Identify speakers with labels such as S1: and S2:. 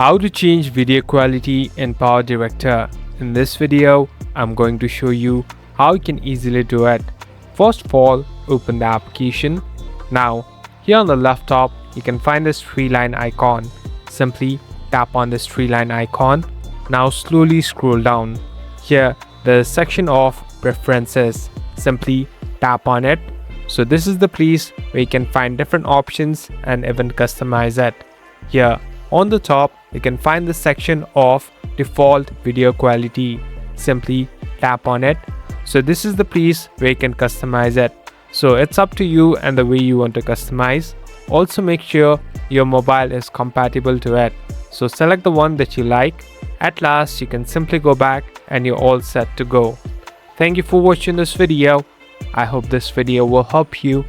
S1: How to change video quality in Power Director. In this video, I'm going to show you how you can easily do it. First of all, open the application. Now, here on the left top, you can find this three-line icon. Simply tap on this three-line icon. Now slowly scroll down. Here, there is a section of Preferences. Simply tap on it. So this is the place where you can find different options and even customize it. Here, on the top, you can find the section of Default Video Quality. Simply tap on it. So this is the place where you can customize it. So it's up to you and the way you want to customize. Also make sure your mobile is compatible to it. So select the one that you like. At last, you can simply go back and you're all set to go. Thank you for watching this video. I hope this video will help you.